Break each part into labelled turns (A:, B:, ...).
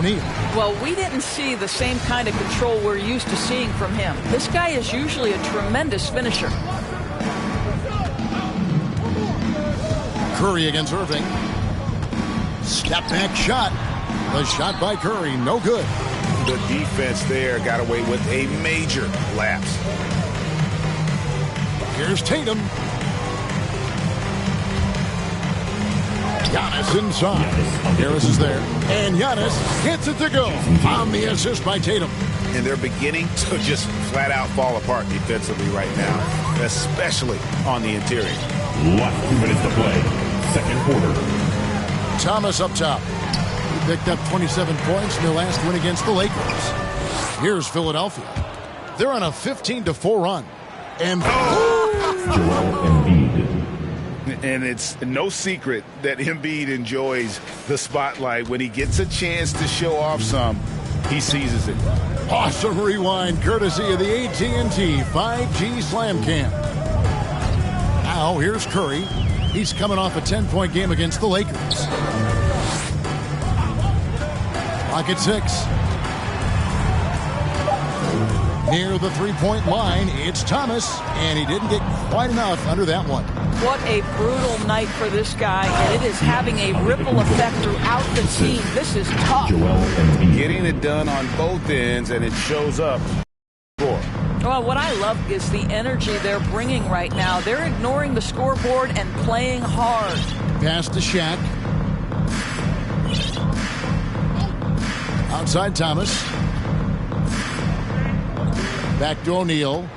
A: O'Neal.
B: Well, we didn't see the same kind of control we're used to seeing from him. This guy is usually a tremendous finisher.
A: Curry against Irving. Step back shot. The shot by Curry, no good.
C: The defense there got away with a major lapse.
A: Here's Tatum. Giannis inside. Harris is there. And Giannis hits it to go on the assist by Tatum.
C: And they're beginning to just flat out fall apart defensively right now, especially on the interior.
D: Last 2 minutes to play. Second quarter.
A: Thomas up top. He picked up 27 points in their last win against the Lakers. Here's Philadelphia. They're on a 15-4 run. And
D: Joel Embiid.
C: And it's no secret that Embiid enjoys the spotlight. When he gets a chance to show off some, he seizes it.
A: Awesome rewind courtesy of the AT&T 5G Slam Cam. Now here's Curry. He's coming off a 10-point game against the Lakers. Clock at 6. Near the three-point line, it's Thomas, and he didn't get quite enough under that one.
B: What a brutal night for this guy, and it is having a ripple effect throughout the team. This is tough.
C: Getting it done on both ends, and it shows up.
B: Well, what I love is the energy they're bringing right now. They're ignoring the scoreboard and playing hard.
A: Pass to Shaq. Outside Thomas. Back to O'Neal.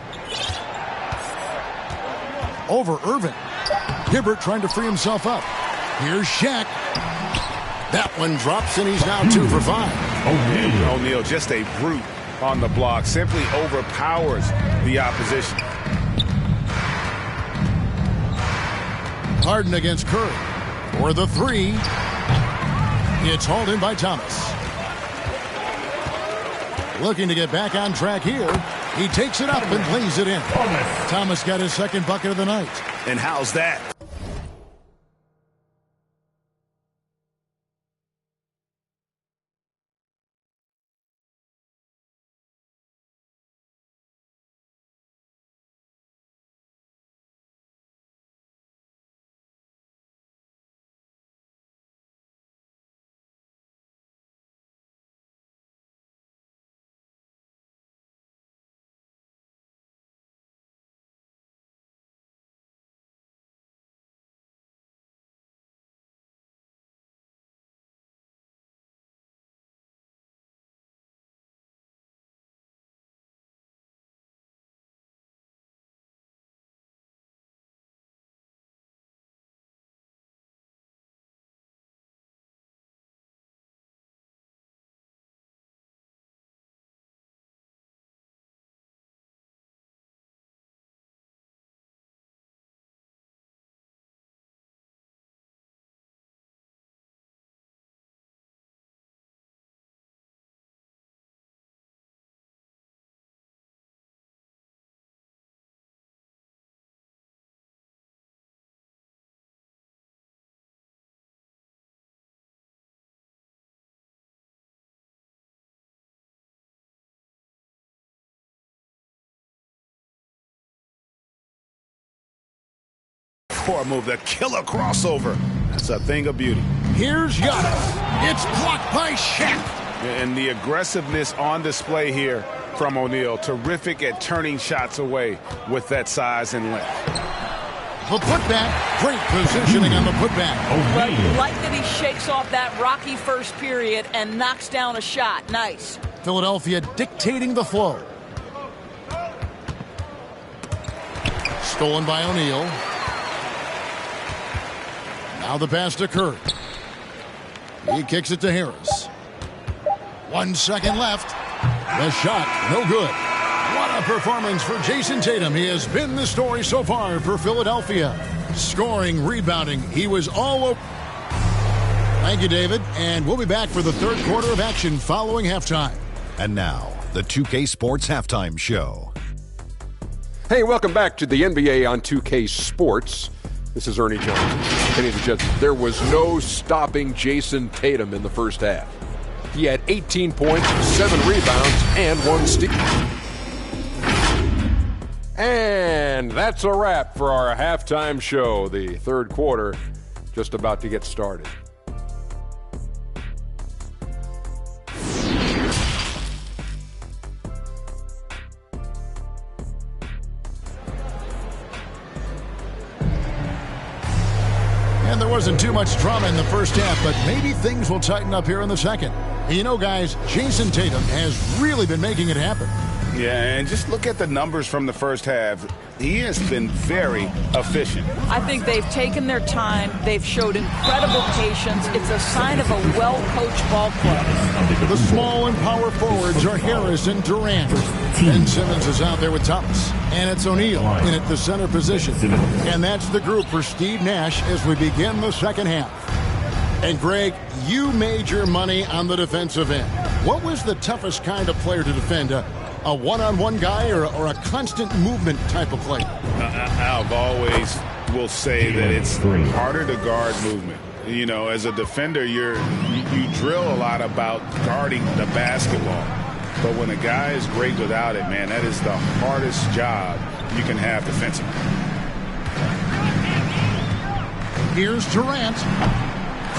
A: Over Irving. Hibbert trying to free himself up. Here's Shaq. That one drops, and he's now 2 for 5.
C: O'Neal, just a brute on the block. Simply overpowers the opposition.
A: Harden against Curry. For the 3. It's hauled in by Thomas. Looking to get back on track here. He takes it up and lays it in. Thomas got his second bucket of the night.
C: And how's that? Poor move, the killer crossover. That's a thing of beauty.
A: Here's Giannis. It's blocked by Shaq.
C: And the aggressiveness on display here from O'Neal. Terrific at turning shots away with that size and length.
A: The putback. Great positioning on the putback.
B: But like that he shakes off that rocky first period and knocks down a shot. Nice.
A: Philadelphia dictating the flow. Stolen by O'Neal. Now the pass to Curry. He kicks it to Harris. 1 second left. The shot, no good. What a performance for Jason Tatum. He has been the story so far for Philadelphia. Scoring, rebounding, he was all over. Thank you, David. And we'll be back for the third quarter of action following halftime.
E: And now, the 2K Sports Halftime Show.
F: Hey, welcome back to the NBA on 2K Sports. This is Ernie Jones. Kenny the Jets. There was no stopping Jason Tatum in the first half. He had 18 points, 7 rebounds, and 1 steal. And that's a wrap for our halftime show. The third quarter just about to get started.
A: And there wasn't too much drama in the first half, but maybe things will tighten up here in the second. You know, guys, Jason Tatum has really been making it happen.
C: Yeah, and just look at the numbers from the first half. He has been very efficient.
B: I think they've taken their time. They've showed incredible patience. It's a sign of a well-coached ball club.
A: The small and power forwards are Harris and Durant. Ben Simmons is out there with Thomas. And it's O'Neal in at the center position. And that's the group for Steve Nash as we begin the second half. And Greg, you made your money on the defensive end. What was the toughest kind of player to defend? A one-on-one guy or a constant movement type of player?
C: I've always will say that it's harder to guard movement. You know, as a defender, you drill a lot about guarding the basketball. But when a guy is great without it, man, that is the hardest job you can have defensively.
A: Here's Durant.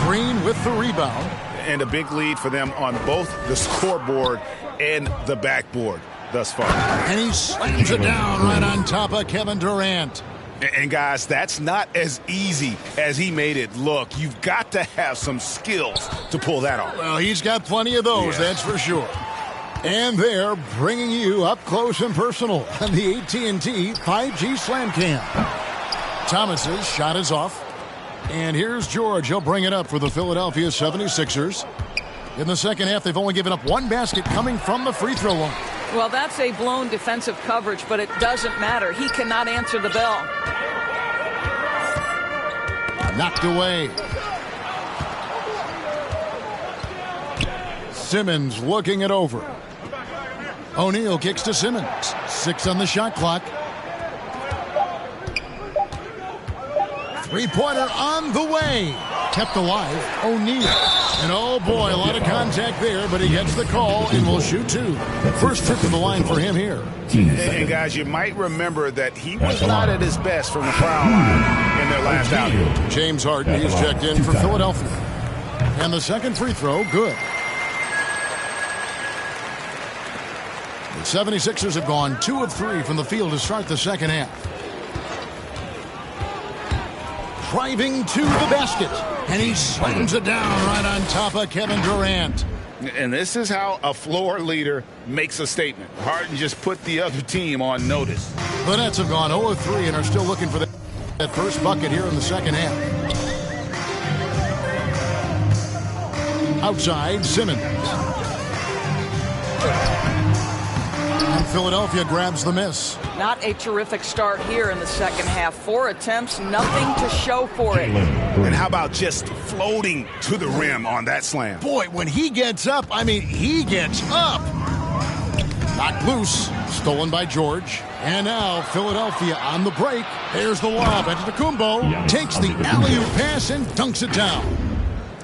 A: Green with the rebound.
C: And a big lead for them on both the scoreboard and the backboard thus far.
A: And he slams it down right on top of Kevin Durant.
C: And guys, that's not as easy as he made it look. You've got to have some skills to pull that off.
A: Well, he's got plenty of those, that's for sure. And they're bringing you up close and personal on the AT&T 5G Slam Cam. Thomas's shot is off. And here's George. He'll bring it up for the Philadelphia 76ers. In the second half, they've only given up 1 basket coming from the free throw line.
B: Well, that's a blown defensive coverage, but it doesn't matter. He cannot answer the bell.
A: Knocked away. Simmons looking it over. O'Neal kicks to Simmons. 6 on the shot clock. Three-pointer on the way. Kept alive. O'Neal. And oh boy, a lot of contact there, but he gets the call and will shoot 2. First trip to the line for him here.
C: And guys, you might remember that he was not at his best from the foul line in their last outing.
A: James Harden, he's checked in for Philadelphia. And the second free throw, good. The 76ers have gone 2 of 3 from the field to start the second half. Driving to the basket, and he slams it down right on top of Kevin Durant.
C: And this is how a floor leader makes a statement. Harden just put the other team on notice.
A: The Nets have gone 0 of 3 and are still looking for that first bucket here in the second half. Outside, Simmons. And Philadelphia grabs the miss.
B: Not a terrific start here in the second half. 4 attempts, nothing to show for it.
C: And how about just floating to the rim on that slam?
A: Boy, when he gets up, I mean, he gets up. Knocked loose, stolen by George. And now Philadelphia on the break. There's the lob. Antetokounmpo takes the alley-oop pass and dunks it down.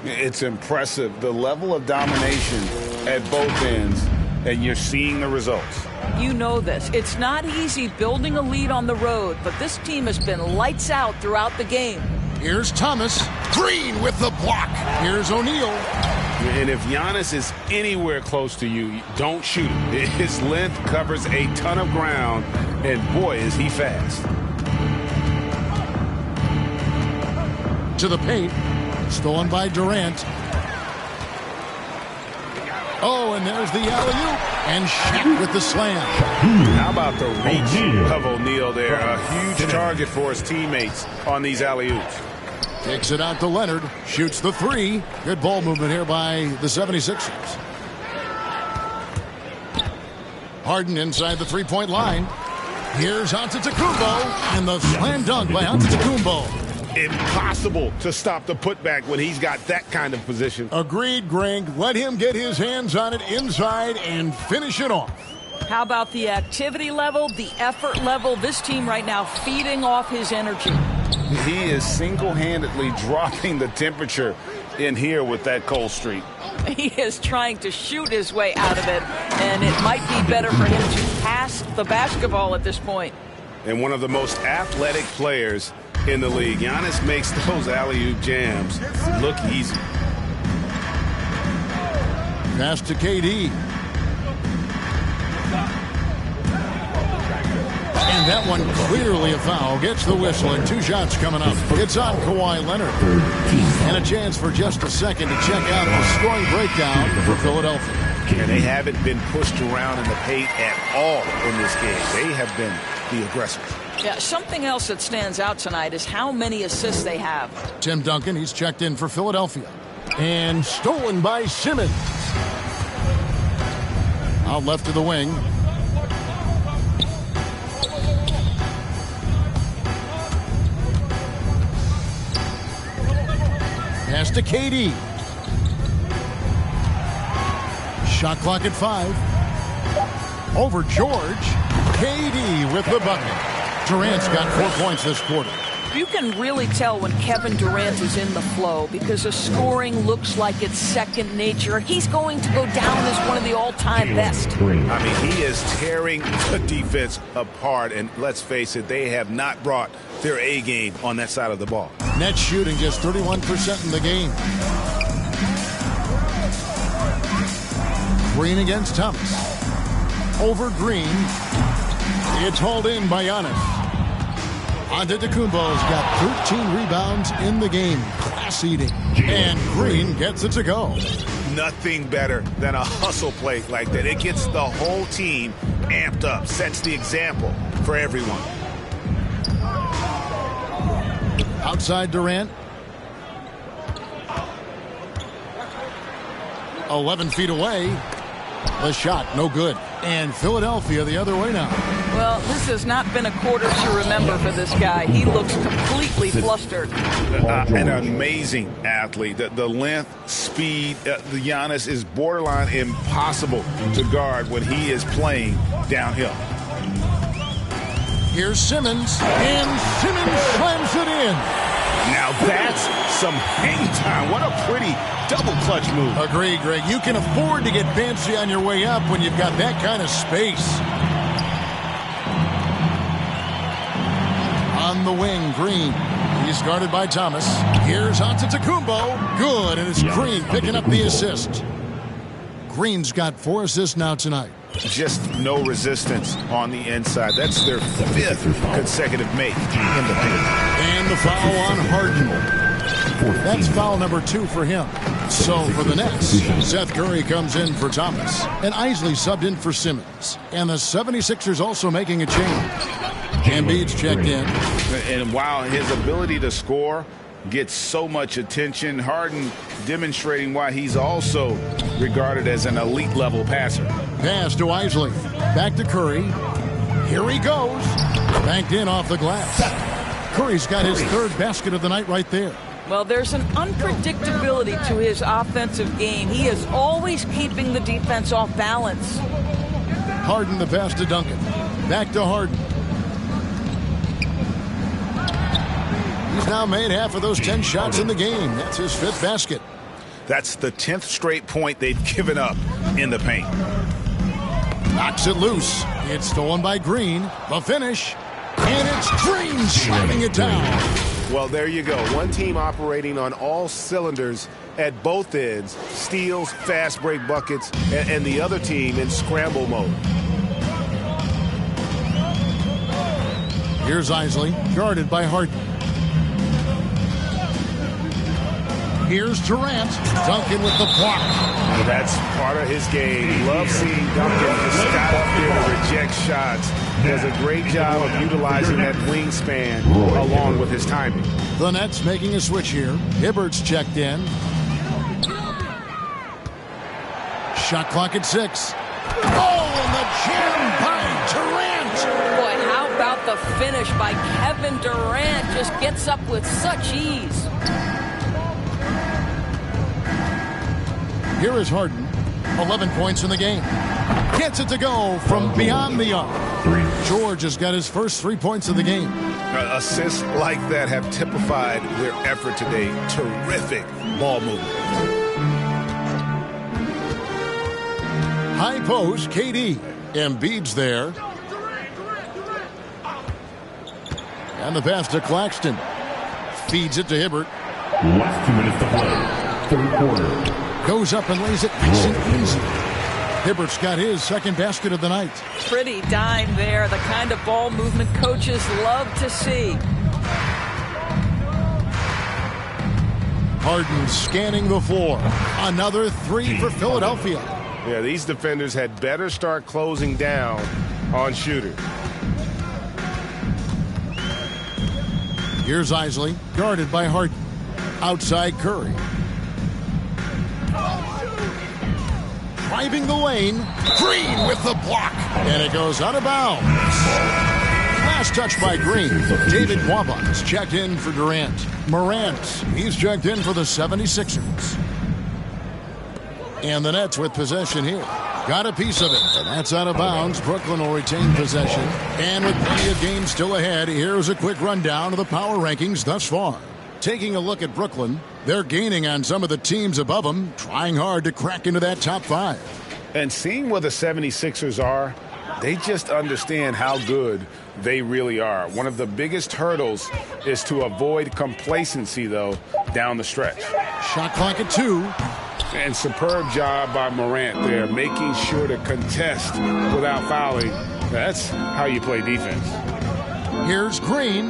C: It's impressive, the level of domination at both ends, and you're seeing the results.
B: You know this. It's not easy building a lead on the road, but this team has been lights out throughout the game.
A: Here's Thomas. Green with the block. Here's O'Neal.
C: And if Giannis is anywhere close to you, don't shoot him. His length covers a ton of ground, and boy, is he fast.
A: To the paint. Stolen by Durant. Oh, and there's the alley-oop. And Shaq with the slam.
C: How about the reach of O'Neal there? A huge target for his teammates on these alley-oops.
A: Takes it out to Leonard. Shoots the 3. Good ball movement here by the 76ers. Harden inside the three-point line. Here's Antetokounmpo. And the slam dunk by Antetokounmpo.
C: Impossible to stop the putback when he's got that kind of position.
A: Agreed, Greg. Let him get his hands on it inside and finish it off.
B: How about the activity level, the effort level? This team right now feeding off his energy.
C: He is single-handedly dropping the temperature in here with that cold streak.
B: He is trying to shoot his way out of it, and it might be better for him to pass the basketball at this point.
C: And one of the most athletic players in the league. Giannis makes those alley-oop jams look easy.
A: Pass to KD. And that one clearly a foul. Gets the whistle and 2 shots coming up. It's on Kawhi Leonard. And a chance for just a second to check out the scoring breakdown for Philadelphia.
C: And they haven't been pushed around in the paint at all in this game. They have been the aggressors.
B: Yeah, something else that stands out tonight is how many assists they have.
A: Tim Duncan, he's checked in for Philadelphia. And stolen by Simmons. Out left of the wing. Pass to KD. Shot clock at 5. Over George. KD with the bucket. Durant's got 4 points this quarter.
B: You can really tell when Kevin Durant is in the flow because the scoring looks like it's second nature. He's going to go down as one of the all-time best.
C: I mean, he is tearing the defense apart, and let's face it, they have not brought their A game on that side of the ball.
A: Net shooting just 31% in the game. Green against Thomas. Over Green. It's hauled in by Giannis. Antetokounmpo's got 13 rebounds in the game. Class-eating. And Green gets it to go.
C: Nothing better than a hustle play like that. It gets the whole team amped up, sets the example for everyone.
A: Outside Durant. 11 feet away. The shot, no good. And Philadelphia the other way now.
B: Well, this has not been a quarter to remember for this guy. He looks completely flustered.
C: An amazing athlete. The length, speed, the Giannis is borderline impossible to guard when he is playing downhill.
A: Here's Simmons, and Simmons slams it in.
C: Now that's some hang time. What a pretty double clutch move.
A: Agreed, Greg. You can afford to get fancy on your way up when you've got that kind of space. On the wing, Green. He's guarded by Thomas. Here's Antetokounmpo. Good, and it's Green picking up the assist. Green's got 4 assists now tonight.
C: Just no resistance on the inside. That's their 5th consecutive make in the paint.
A: And the foul on Harden. That's foul number 2 for him. So for the Nets, Seth Curry comes in for Thomas. And Isley subbed in for Simmons. And the 76ers also making a change. Embiid's checked in.
C: And while his ability to score gets so much attention, Harden demonstrating why he's also regarded as an elite level passer.
A: Pass to Isley. Back to Curry. Here he goes. Banked in off the glass. Curry's got his 3rd basket of the night right there.
B: Well, there's an unpredictability to his offensive game. He is always keeping the defense off balance.
A: Harden the pass to Duncan. Back to Harden. He's now made half of those 10 shots in the game. That's his 5th basket.
C: That's the 10th straight point they've given up in the paint.
A: Knocks it loose. It's stolen by Green. The finish. And it's Green slamming it down.
G: Well, there you go. One team operating on all cylinders at both ends. Steals, fast break buckets, and the other team in scramble mode.
A: Here's Isley, guarded by Harden. Here's Durant. Duncan with the block.
G: That's part of his game. Love seeing Duncan just got up there to reject shots. Does a great job of utilizing that wingspan along with his timing.
A: The Nets making a switch here. Hibbert's checked in. Shot clock at 6. Oh, and the jam by Durant.
B: Boy, how about the finish by Kevin Durant? Just gets up with such ease.
A: Here is Harden. 11 points in the game. Gets it to go from beyond the arc. George has got his first 3 points of the game.
C: Assists like that have typified their effort today. Terrific ball movement.
A: High post, KD. Embiid's there. And the pass to Claxton. Feeds it to Hibbert.
D: Last 2 minutes to play. Third quarter.
A: Goes up and lays it nice and easy. Hibbert's got his second basket of the night.
B: Pretty dime there. The kind of ball movement coaches love to see.
A: Harden scanning the floor. Another 3 for Philadelphia.
G: Yeah, these defenders had better start closing down on shooters.
A: Here's Isley, guarded by Harden. Outside Curry. Driving the lane. Green with the block. And it goes out of bounds. Last touch by Green. David Waba's checked in for Durant. Morant, he's checked in for the 76ers. And the Nets with possession here. Got a piece of it, and that's out of bounds. Brooklyn will retain possession. And with plenty of games still ahead, here's a quick rundown of the power rankings thus far. Taking a look at Brooklyn, they're gaining on some of the teams above them, trying hard to crack into that top 5.
C: And seeing where the 76ers are, they just understand how good they really are. One of the biggest hurdles is to avoid complacency, though, down the stretch.
A: Shot clock at 2.
C: And superb job by Morant there, making sure to contest without fouling. That's how you play defense.
A: Here's Green.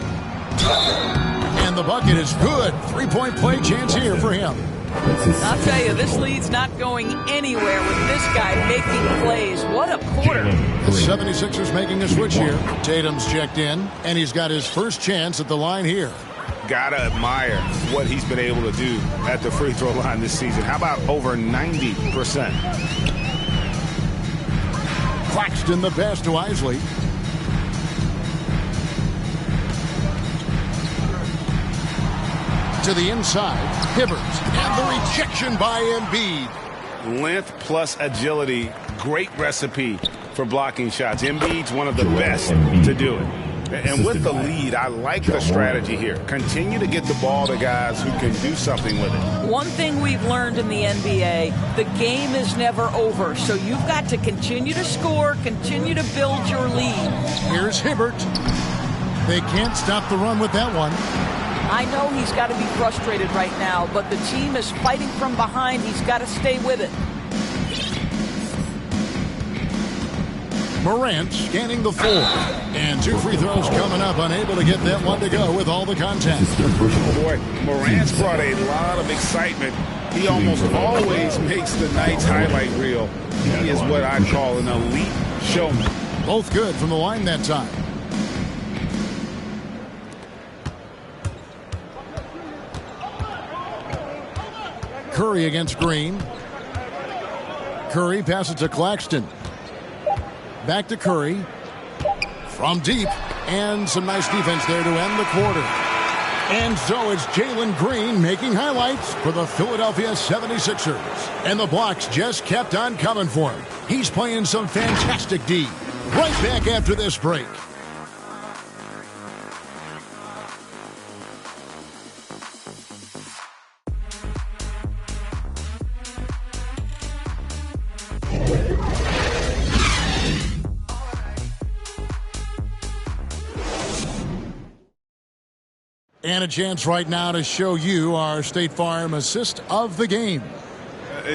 A: And the bucket is good. 3-point play chance here for him.
B: I'll tell you, this lead's not going anywhere with this guy making plays. What a quarter.
A: The 76ers making a switch here. Tatum's checked in, and he's got his first chance at the line here.
C: Gotta admire what he's been able to do at the free throw line this season. How about over 90%?
A: Claxton the pass to Isley. To the inside, Hibbert, and the rejection by Embiid.
C: Length plus agility, great recipe for blocking shots. Embiid's one of the best to do it. And with the lead, I like the strategy here. Continue to get the ball to guys who can do something with it.
B: One thing we've learned in the NBA, the game is never over. So you've got to continue to score, continue to build your lead.
A: Here's Hibbert. They can't stop the run with that one.
B: I know he's got to be frustrated right now, but the team is fighting from behind. He's got to stay with it.
A: Morant scanning the floor. And 2 free throws coming up, unable to get that one to go with all the contact.
C: Boy, Morant's brought a lot of excitement. He almost always makes the night's highlight reel. He is what I call an elite showman.
A: Both good from the line that time. Curry against Green. Curry passes to Claxton. Back to Curry. From deep. And some nice defense there to end the quarter. And so it's Jalen Green making highlights for the Philadelphia 76ers. And the blocks just kept on coming for him. He's playing some fantastic D. Right back after this break. And a chance right now to show you our State Farm assist of the game.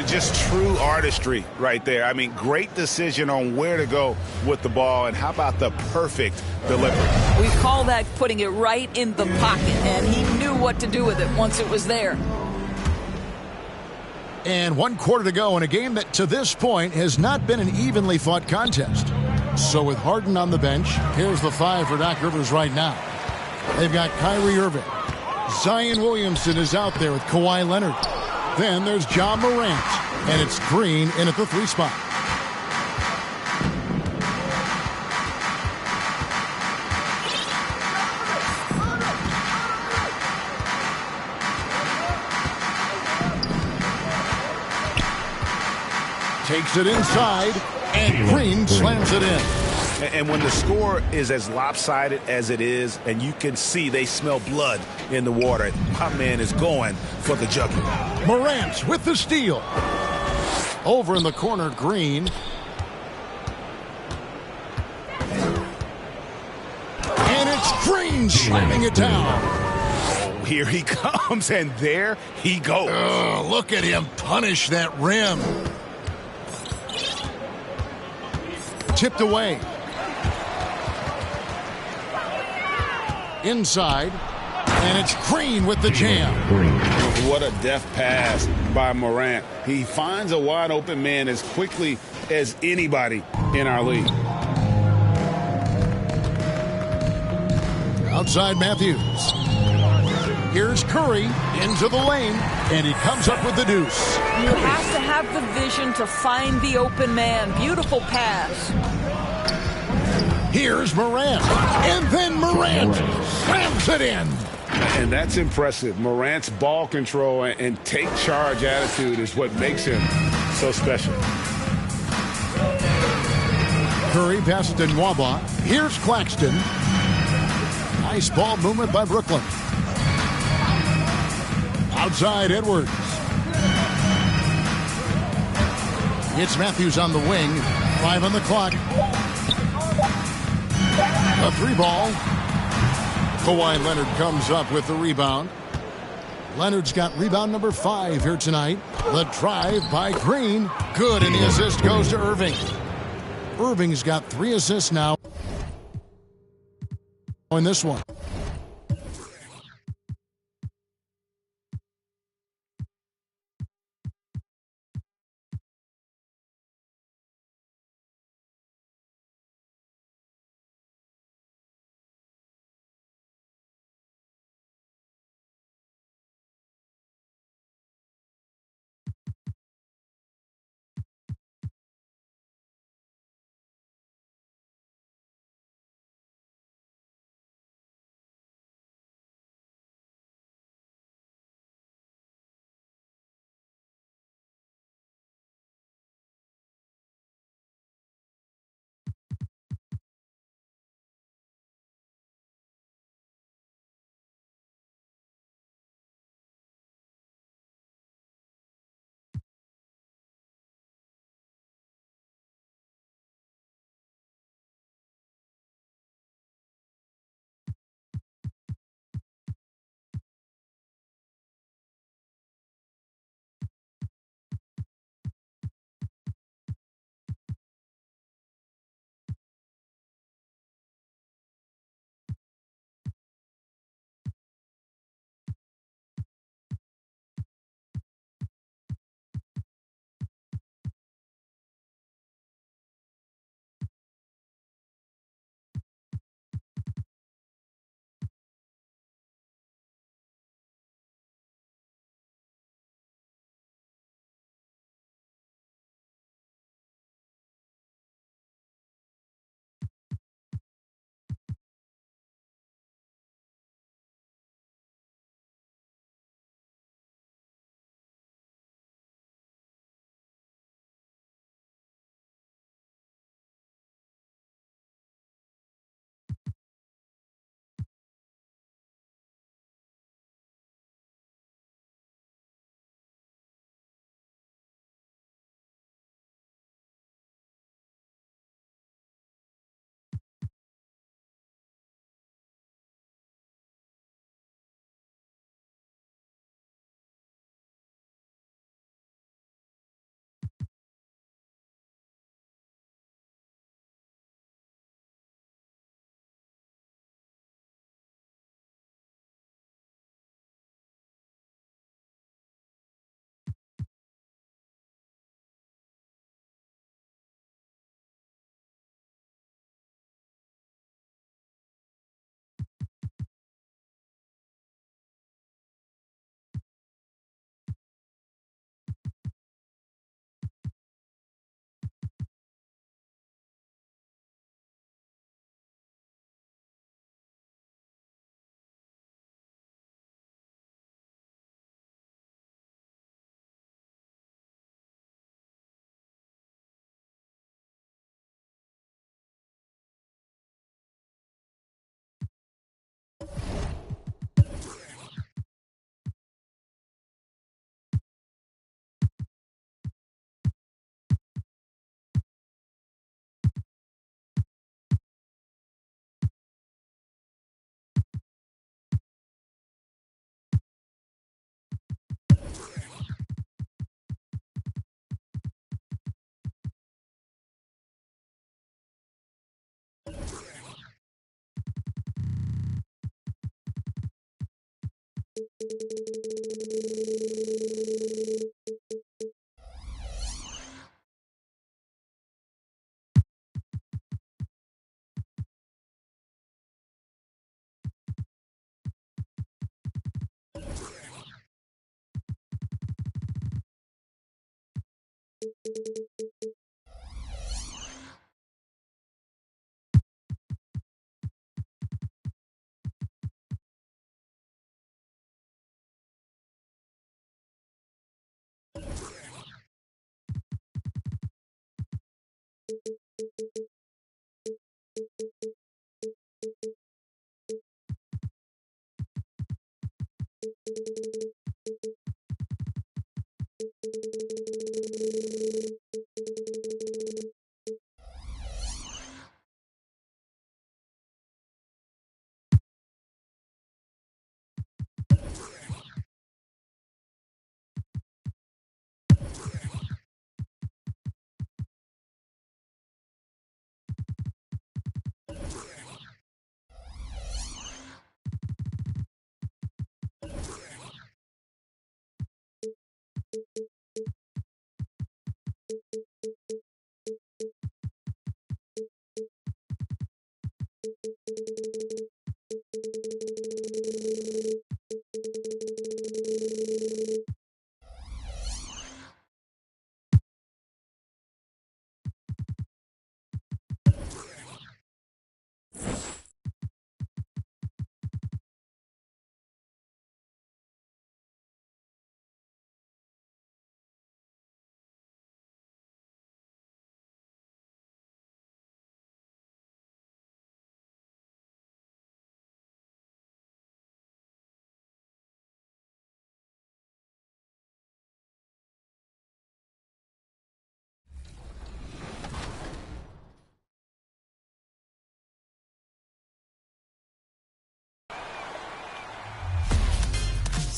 C: Just true artistry right there. I mean, great decision on where to go with the ball, and how about the perfect delivery?
B: We call that putting it right in the pocket, and he knew what to do with it once it was there.
A: And 1 quarter to go in a game that to this point has not been an evenly fought contest. So with Harden on the bench, here's the 5 for Doc Rivers right now. They've got Kyrie Irving. Zion Williamson is out there with Kawhi Leonard. Then there's John Morant. And it's Green in at the 3 spot. Takes it inside, and Green slams it in.
G: And when the score is as lopsided as it is, and you can see they smell blood in the water, my man is going for the jugular.
A: Morant with the steal. Over in the corner, Green. And it's Green slamming it down.
G: Oh, here he comes, and there he goes.
A: Oh, look at him punish that rim. Tipped away. Inside, and it's Green with the jam.
C: What a deft pass by Morant. He finds a wide open man as quickly as anybody in our league.
A: Outside Matthews. Here's Curry into the lane, and he comes up with the deuce.
B: You have to have the vision to find the open man. Beautiful pass.
A: Here's Morant, and then Morant slams it in.
C: And that's impressive. Morant's ball control and take charge attitude is what makes him so special.
A: Curry passes to Nwaba. Here's Claxton. Nice ball movement by Brooklyn. Outside Edwards. It's Matthews on the wing. 5 on the clock. A 3-ball. Kawhi Leonard comes up with the rebound. Leonard's got rebound number 5 here tonight. The drive by Green. Good, and the assist goes to Irving. Irving's got 3 assists now in this one.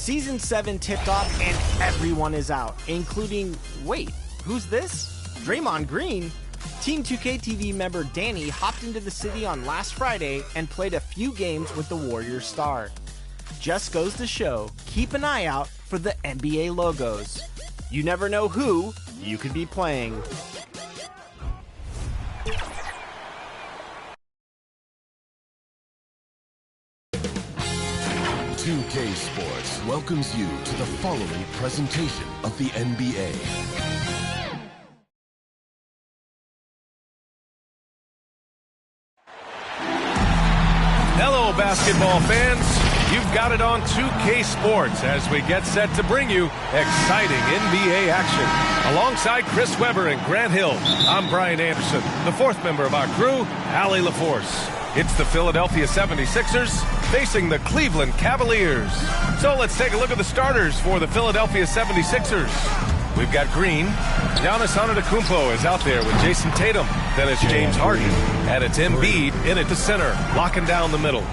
H: Season 7 tipped off and everyone is out, including, wait, who's this? Draymond Green? Team 2K TV member Danny hopped into the city on last Friday and played a few games with the Warriors star. Just goes to show, keep an eye out for the NBA logos. You never know who you could be playing.
I: .2K Sports welcomes you to the following presentation of the NBA.
J: Hello, basketball fans. You've got it on 2K Sports as we get set to bring you exciting NBA action. Alongside Chris Webber and Grant Hill, I'm Brian Anderson, the fourth member of our crew, Allie LaForce. It's the Philadelphia 76ers facing the Cleveland Cavaliers. So let's take a look at the starters for the Philadelphia 76ers. We've got Green. Giannis Antetokounmpo is out there with Jason Tatum. Then it's James Harden. And it's Embiid in at the center, locking down the middle.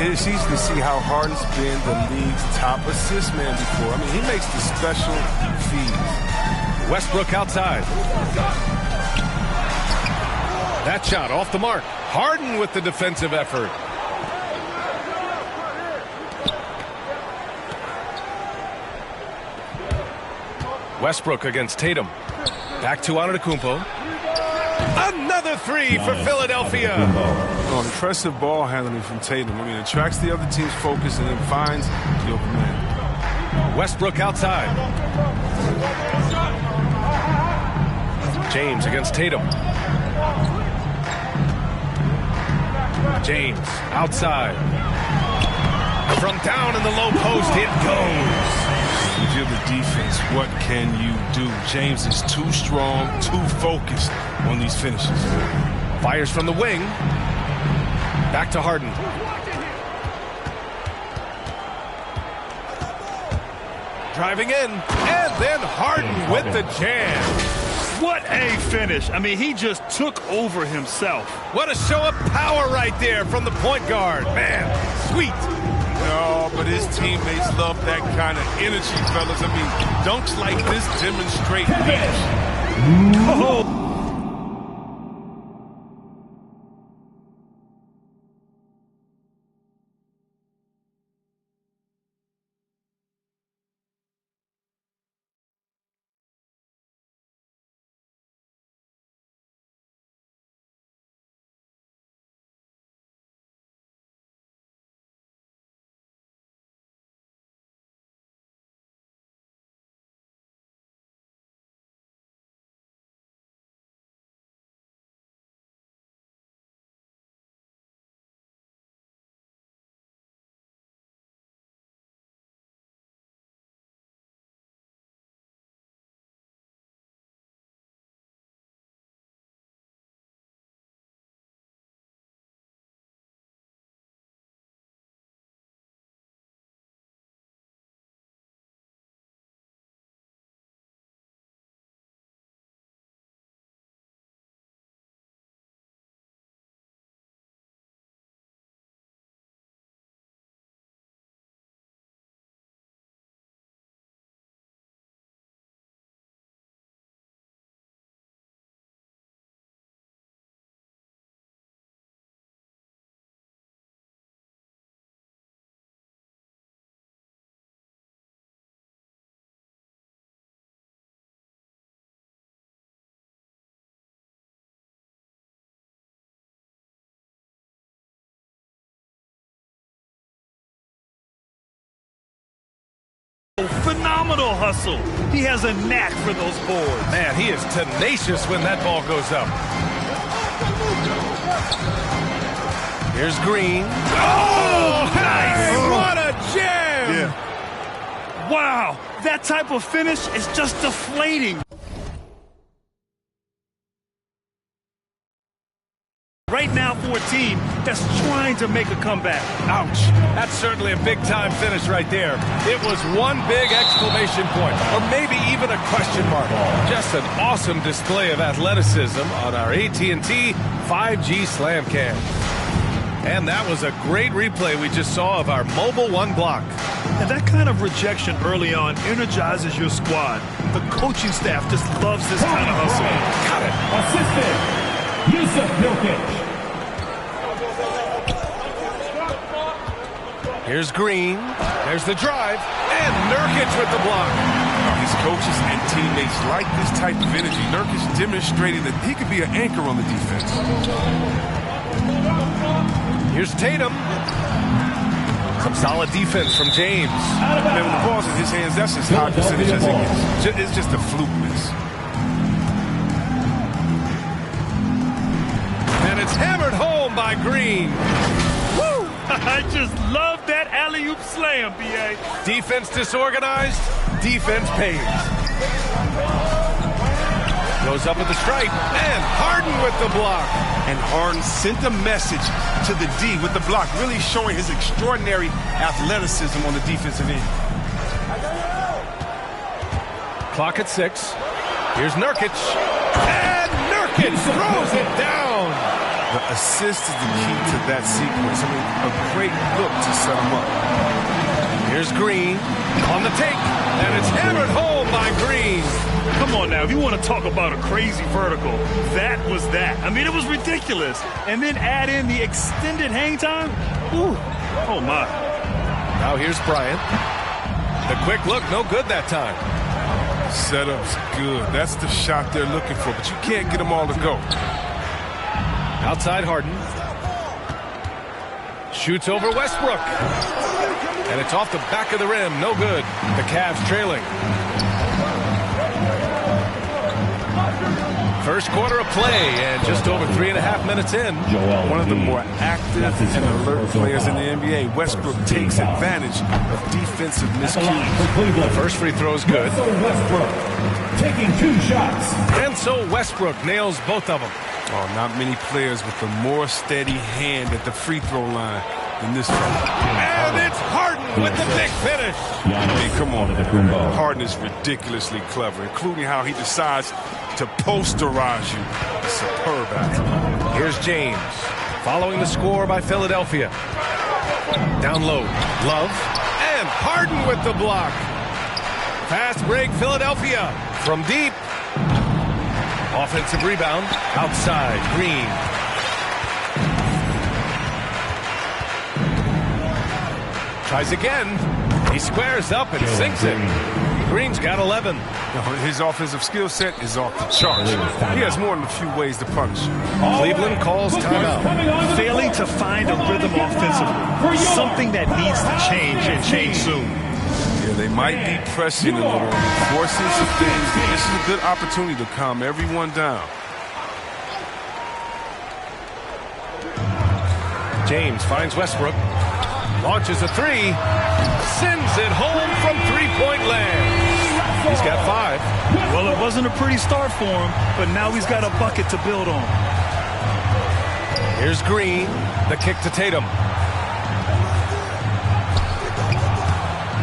K: It's easy to see how Harden's been the league's top assist man before. I mean, he makes the special feeds.
J: Westbrook outside. That shot off the mark. Harden with the defensive effort. Westbrook against Tatum. Back to Antetokounmpo. Another three for Philadelphia.
K: Oh, impressive ball handling from Tatum. I mean, attracts the other team's focus and then finds the open man.
J: Westbrook outside. James against Tatum. James outside. From down in the low post, it goes.
K: If you're the defense, what can you do? James is too strong, too focused on these finishes.
J: Fires from the wing. Back to Harden. Driving in, and then Harden with the jam.
L: What a finish. I mean, he just took over himself.
J: What a show of power right there from the point guard. Man, sweet.
K: No, but his teammates love that kind of energy, fellas. I mean, dunks like this demonstrate leadership.
L: Oh. Phenomenal hustle. He has a knack for those boards.
J: Man, he is tenacious when that ball goes up. Here's Green.
L: Oh, nice.
J: What a jam.
L: Yeah. Wow, that type of finish is just deflating. Right now for a team that's trying to make a comeback.
J: Ouch. That's certainly a big-time finish right there. It was one big exclamation point, or maybe even a question mark. Just an awesome display of athleticism on our AT&T 5G Slam Cam. And that was a great replay we just saw of our Mobile One block.
L: And that kind of rejection early on energizes your squad. The coaching staff just loves this kind of hustle.
J: Got it.
D: Assistant.
J: Here's Green. There's the drive. And Nurkic with the block.
K: His coaches and teammates like this type of energy. Nurkic demonstrated that he could be an anchor on the defense.
J: Here's Tatum. Some solid defense from James.
K: Man, when the ball's in his hands, that's as high percentage as it gets. It's just a fluke miss.
J: And it's hammered home by Green.
L: Woo! I just love that alley-oop slam, B.A.
J: Defense disorganized, defense pays. Goes up with the strike, and Harden with the block.
K: And Harden sent a message to the D with the block, really showing his extraordinary athleticism on the defensive end.
J: Clock at 6. Here's Nurkic. And Nurkic throws it down.
K: The assist is the key to that sequence. I mean, a great look to set him up.
J: Here's Green on the take, and it's hammered home by Green.
L: Come on now, if you want to talk about a crazy vertical, that was that. I mean, it was ridiculous. And then add in the extended hang time. Ooh, oh my.
J: Now here's Bryant. The quick look, no good that time.
K: Setup's good. That's the shot they're looking for, but you can't get them all to go.
J: Outside Harden. Shoots over Westbrook. And it's off the back of the rim. No good. The Cavs trailing. First quarter of play, and just over 3.5 minutes in.
K: One of the more active and alert players in the NBA. Westbrook takes advantage of defensive miscues.
J: The first free throw is good.
D: Westbrook taking 2 shots.
J: And so Westbrook nails both of them.
K: Oh, not many players with a more steady hand at the free throw line than this fella.
J: And it's Harden with the big finish.
K: I mean, come on. Harden is ridiculously clever, including how he decides to posterize you. A superb athlete.
J: Here's James, following the score by Philadelphia. Down low, Love, and Harden with the block. Fast break, Philadelphia from deep. Offensive rebound, outside, Green. Tries again. He squares up and sinks it. Green's got 11.
K: His offensive skill set is off the charts. He has more than a few ways to punish.
J: Cleveland calls timeout.
L: Failing to find a rhythm offensively. Something that needs to change and change soon.
K: Yeah, they might be pressing a little, forcing some things. This is a good opportunity to calm everyone down.
J: James finds Westbrook. Launches a 3. Sends it home from three-point land. He's got 5.
L: Well, it wasn't a pretty start for him, but now he's got a bucket to build on.
J: Here's Green. The kick to Tatum.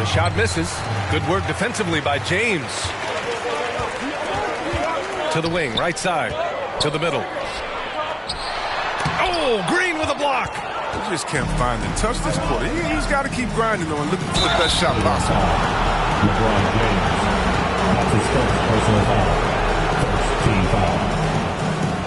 J: The shot misses. Good work defensively by James. To the wing, right side. To the middle. Oh, Green with a block.
K: He just can't find the touch this quarter. He's got to keep grinding, though, and looking for the best shot possible.
D: LeBron James. That's his first personal foul. First team foul.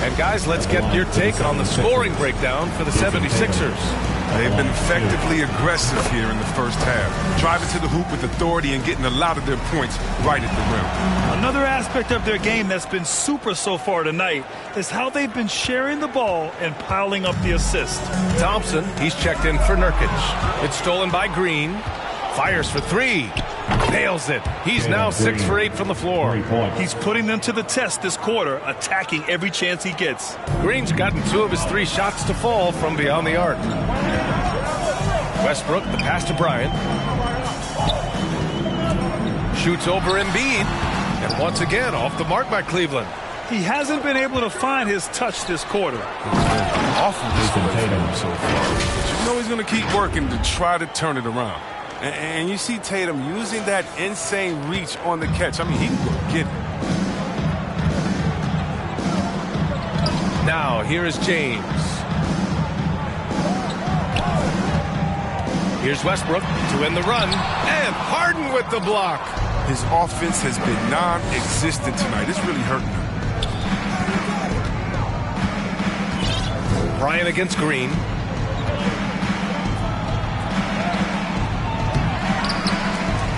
J: And guys, let's get your take on the scoring breakdown for the 76ers.
K: They've been effectively aggressive here in the first half, driving to the hoop with authority and getting a lot of their points right at the rim.
L: Another aspect of their game that's been super so far tonight is how they've been sharing the ball and piling up the assists.
J: Thompson, he's checked in for Nurkic. It's stolen by Green. Fires for 3. Nails it. He's now 6 for 8 from the floor.
L: He's putting them to the test this quarter, attacking every chance he gets.
J: Green's gotten 2 of his 3 shots to fall from beyond the arc. Westbrook, the pass to Bryant. Shoots over Embiid. And once again, off the mark by Cleveland.
L: He hasn't been able to find his touch this quarter.
K: Awful display from him so far. But you know he's going to keep working to try to turn it around. And you see Tatum using that insane reach on the catch. I mean, he can go get it.
J: Now, here is James. Here's Westbrook to end the run. And Harden with the block.
K: His offense has been non-existent tonight. It's really hurting him.
J: Bryant against Green.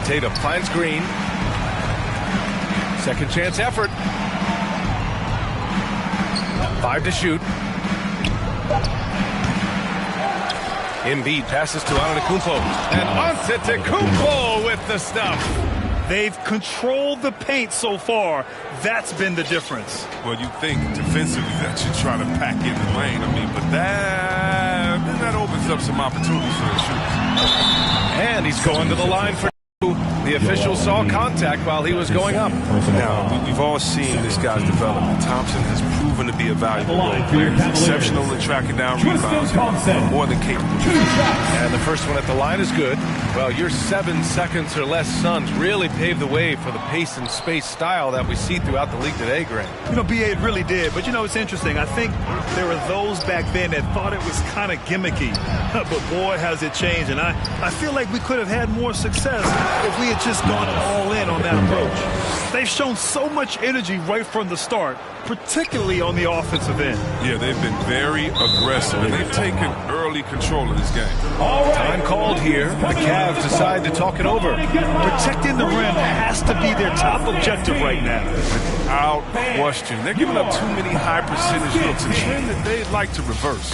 J: Tatum finds Green. Second chance effort. 5 to shoot. Embiid passes to Antetokounmpo. And Antetokounmpo with the stuff.
L: They've controlled the paint so far. That's been the difference.
K: Well, you think defensively that you try to pack in the lane. I mean, but that opens up some opportunities for the shooters.
J: And he's going to the line for 2. The official saw contact while he was going up.
K: Now, we've all seen this guy's development. Thompson has proven to be a valuable role player. He's exceptional at tracking down rebounds. More than capable.
J: And the first one at the line is good. Well, your 7 seconds or less Suns really paved the way for the pace and space style that we see throughout the league today, Grant.
L: You know, BA, it really did. But, you know, it's interesting. I think there were those back then that thought it was kind of gimmicky. But, boy, has it changed. And I feel like we could have had more success if we had just gone all in on that approach. They've shown so much energy right from the start, particularly on the offensive end.
K: Yeah, they've been very aggressive, and they've taken early control of this game.
J: Time called here. The Cavs decide to talk it over.
L: Protecting the rim has to be their top objective right now.
K: Without question. They're giving up too many high percentage looks, a trend that they'd like to reverse.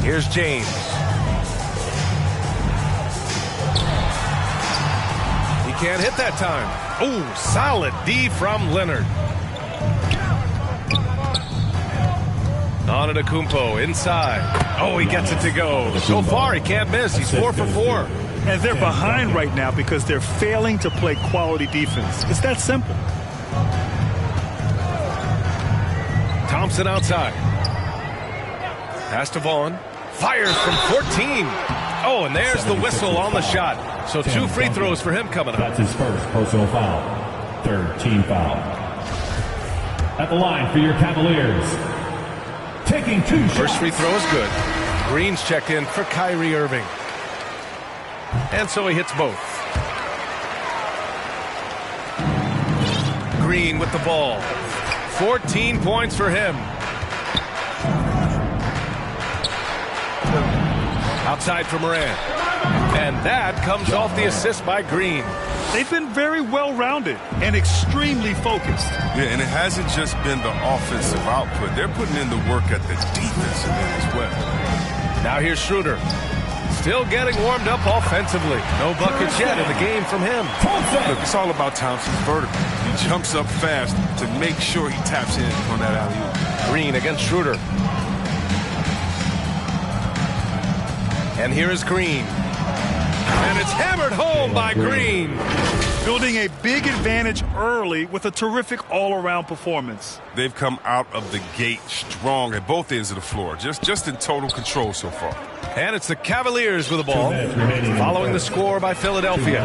J: Here's James. He can't hit that time. Oh, solid D from Leonard. Antetokounmpo inside. Oh, he gets it to go. So far, he can't miss. He's 4 for 4.
L: And they're behind right now because they're failing to play quality defense. It's that simple.
J: Thompson outside. Pass to Vaughn. Fires from 14. Oh, and there's the whistle on the shot. So 2 free throws for him coming up.
D: That's his first personal foul. 3rd team foul. At the line for your Cavaliers. Taking 2 shots.
J: First free throw is good. Green's checked in for Kyrie Irving. And so he hits both. Green with the ball. 14 points for him. Outside for Moran. And that comes off the assist by Green.
L: They've been very well-rounded and extremely focused.
K: Yeah, and it hasn't just been the offensive output. They're putting in the work at the defensive end as well.
J: Now here's Schroeder. Still getting warmed up offensively. No buckets yet in the game from him.
K: Look, it's all about Thompson's vertical. He jumps up fast to make sure he taps in on that alley-oop.
J: Green against Schroeder. And here is Green. And it's hammered home by Green.
L: Building a big advantage early with a terrific all-around performance.
K: They've come out of the gate strong at both ends of the floor. Just in total control so far.
J: And it's the Cavaliers with the ball, following the score by Philadelphia.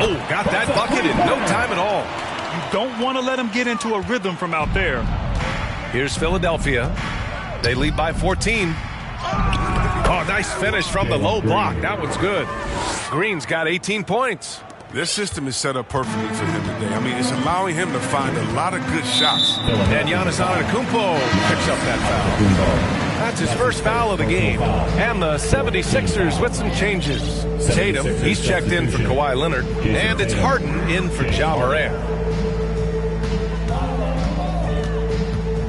J: Oh, got that bucket in no time at all.
L: You don't want to let them get into a rhythm from out there.
J: Here's Philadelphia. They lead by 14. Oh, nice finish from the low block. That one's good. Green's got 18 points.
K: This system is set up perfectly for him today. I mean, it's allowing him to find a lot of good shots.
J: And Giannis Antetokounmpo picks up that foul. That's his first foul of the game. And the 76ers with some changes. Tatum, he's checked in for Kawhi Leonard. And it's Harden in for Ja Morant.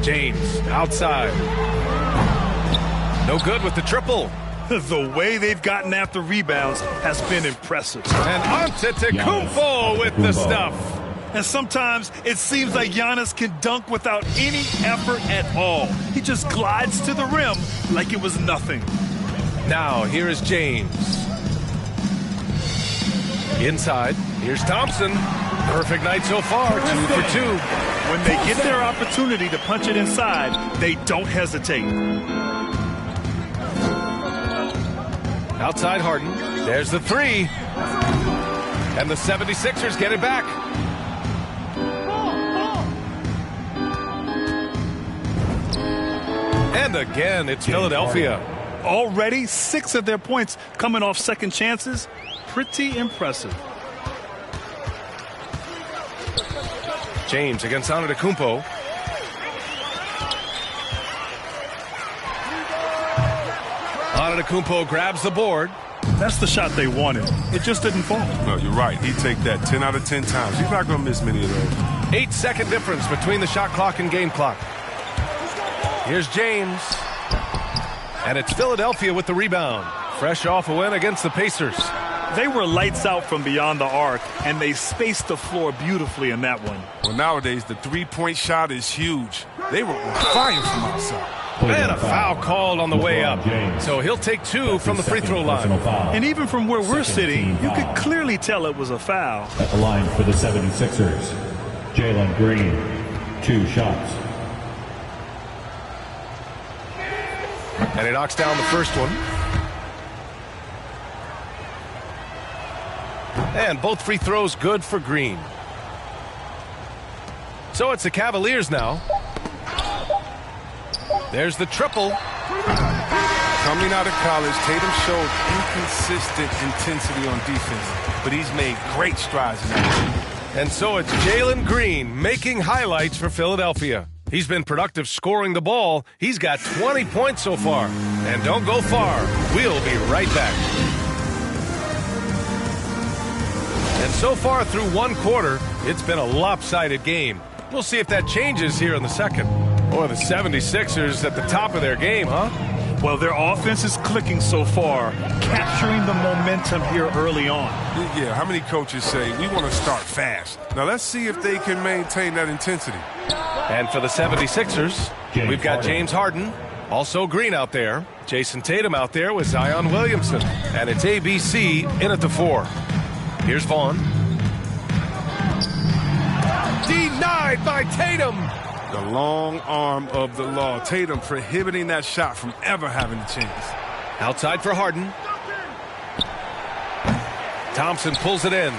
J: James outside. No good with the triple.
L: The way they've gotten after rebounds has been impressive.
J: And Antetokounmpo with the stuff.
L: And sometimes it seems like Giannis can dunk without any effort at all. He just glides to the rim like it was nothing.
J: Now here is James. Inside, here's Thompson. Perfect night so far, 2 for 2.
L: When they get their opportunity to punch it inside, they don't hesitate.
J: Outside Harden. There's the three. And the 76ers get it back. And again, it's Philadelphia.
L: Already 6 of their points coming off second chances. Pretty impressive.
J: James against Antetokounmpo. Antetokounmpo grabs the board.
L: That's the shot they wanted. It just didn't fall.
K: No, you're right. He'd take that 10 out of 10 times. He's not going to miss many of those.
J: 8-second difference between the shot clock and game clock. Here's James. And it's Philadelphia with the rebound. Fresh off a win against the Pacers.
L: They were lights out from beyond the arc, and they spaced the floor beautifully in that one.
K: Well, nowadays, the three-point shot is huge. They were on fire from outside.
J: And a foul called on the way up. So he'll take 2 from the free throw line.
L: And even from where we're sitting, you could clearly tell it was a foul.
D: At the line for the 76ers, Jalen Green, 2 shots.
J: And he knocks down the first one. And both free throws good for Green. So it's the Cavaliers now. There's the triple.
K: Coming out of college, Tatum showed inconsistent intensity on defense, but he's made great strides in that.
J: And so it's Jalen Green making highlights for Philadelphia. He's been productive scoring the ball. He's got 20 points so far. And don't go far. We'll be right back. And so far through one quarter, it's been a lopsided game. We'll see if that changes here in the second. Boy, the 76ers at the top of their game, huh?
L: Well, their offense is clicking so far, capturing the momentum here early on.
K: Yeah, how many coaches say, we want to start fast? Now, let's see if they can maintain that intensity.
J: And for the 76ers, we've got James Harden, also Green out there, Jason Tatum out there with Zion Williamson. And it's ABC in at the 4. Here's Vaughn. Denied by Tatum.
K: The long arm of the law. Tatum prohibiting that shot from ever having a chance.
J: Outside for Harden. Thompson pulls it in.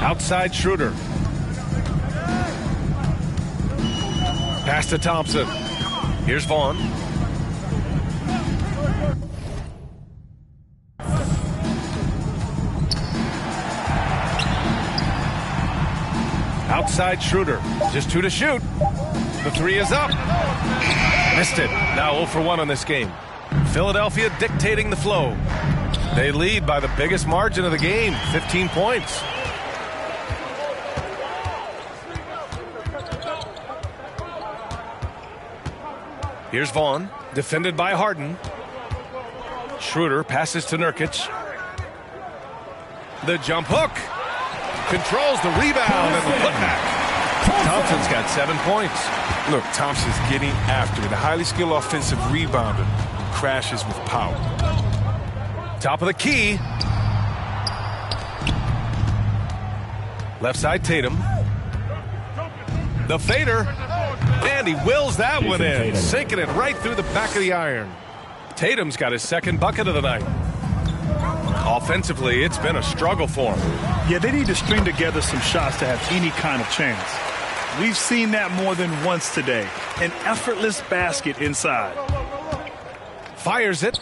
J: Outside Schroeder. Pass to Thompson. Here's Vaughn. Outside Schroeder. Just 2 to shoot. The 3 is up. Missed it. Now 0 for 1 on this game. Philadelphia dictating the flow. They lead by the biggest margin of the game, 15 points. Here's Vaughn, defended by Harden. Schroeder passes to Nurkic. The jump hook. Controls the rebound and the putback. Thompson's got 7 points.
K: Look, Thompson's getting after it. A highly skilled offensive rebounder who crashes with power.
J: Top of the key. Left side Tatum. The fader. And he wills that one in, sinking it right through the back of the iron. Tatum's got his second bucket of the night. Offensively, it's been a struggle for him.
L: Yeah, they need to string together some shots to have any kind of chance. We've seen that more than once today. An effortless basket inside.
J: Fires it.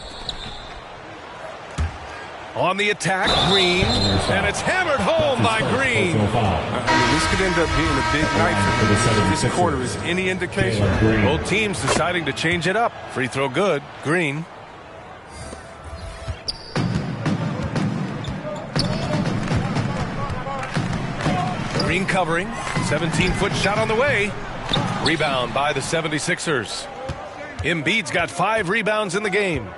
J: On the attack, Green. And it's hammered home by Green.
K: This could end up being a big night for them. This quarter is any indication.
J: Both teams deciding to change it up. Free throw good. Green. Green covering. 17-foot shot on the way. Rebound by the 76ers. Embiid's got 5 rebounds in the game.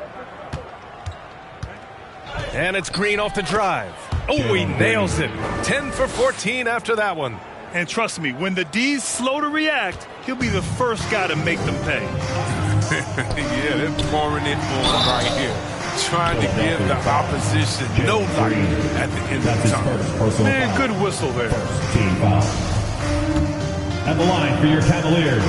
J: And it's Green off the drive. Oh, he nails it. 10 for 14 after that one.
L: And trust me, when the D's slow to react, he'll be the first guy to make them pay.
K: Yeah, they're pouring it on right here. Trying to give the opposition no light at the end of the time.
L: Man, good whistle there.
D: Team foul. At the line for your Cavaliers.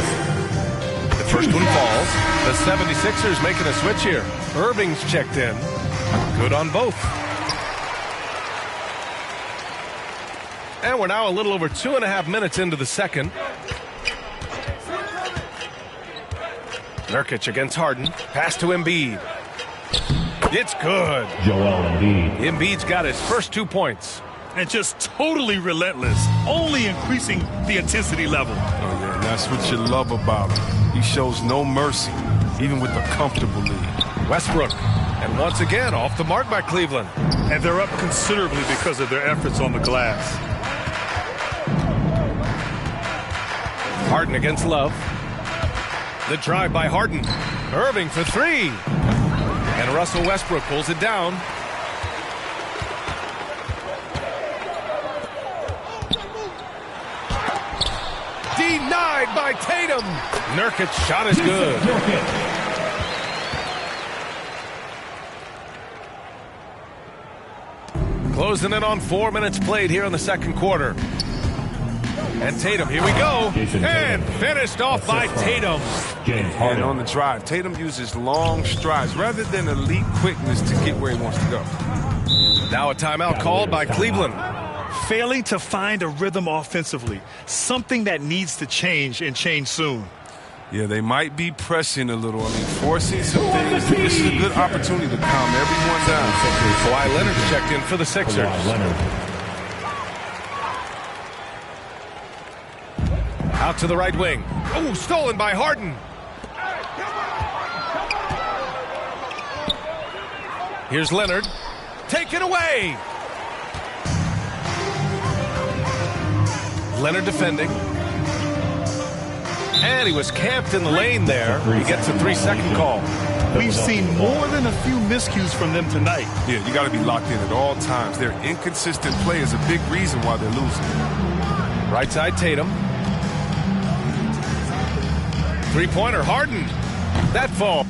J: The first one falls. The 76ers making a switch here. Irving's checked in. Good on both. And we're now a little over 2.5 minutes into the second. Nurkic against Harden. Pass to Embiid. It's good.
D: Joel Embiid.
J: Embiid's got his first 2 points.
L: And just totally relentless, only increasing the intensity level.
K: Oh, yeah, and that's what you love about him. He shows no mercy, even with a comfortable lead.
J: Westbrook. And once again, off the mark by Cleveland.
L: And they're up considerably because of their efforts on the glass.
J: Harden against Love. The drive by Harden. Irving for 3. And Russell Westbrook pulls it down. Denied by Tatum. Nurkic's shot is good. Closing in on 4 minutes played here in the second quarter. And Tatum, here we go. And finished off by Tatum.
K: And on the drive, Tatum uses long strides rather than elite quickness to get where he wants to go.
J: Now a timeout called by Cleveland.
L: Failing to find a rhythm offensively. Something that needs to change and change soon.
K: Yeah, they might be pressing a little. I mean, forcing some things. This is a good opportunity to calm everyone down.
J: Kawhi Leonard's checked in for the Sixers. Out to the right wing. Oh, stolen by Harden. Here's Leonard. Taken away. Leonard defending. And he was camped in the lane there. He gets a 3-second call.
L: We've seen more than a few miscues from them tonight.
K: Yeah, you got to be locked in at all times. Their inconsistent play is a big reason why they're losing.
J: Right side, Tatum. Three-pointer, Harden. That fall.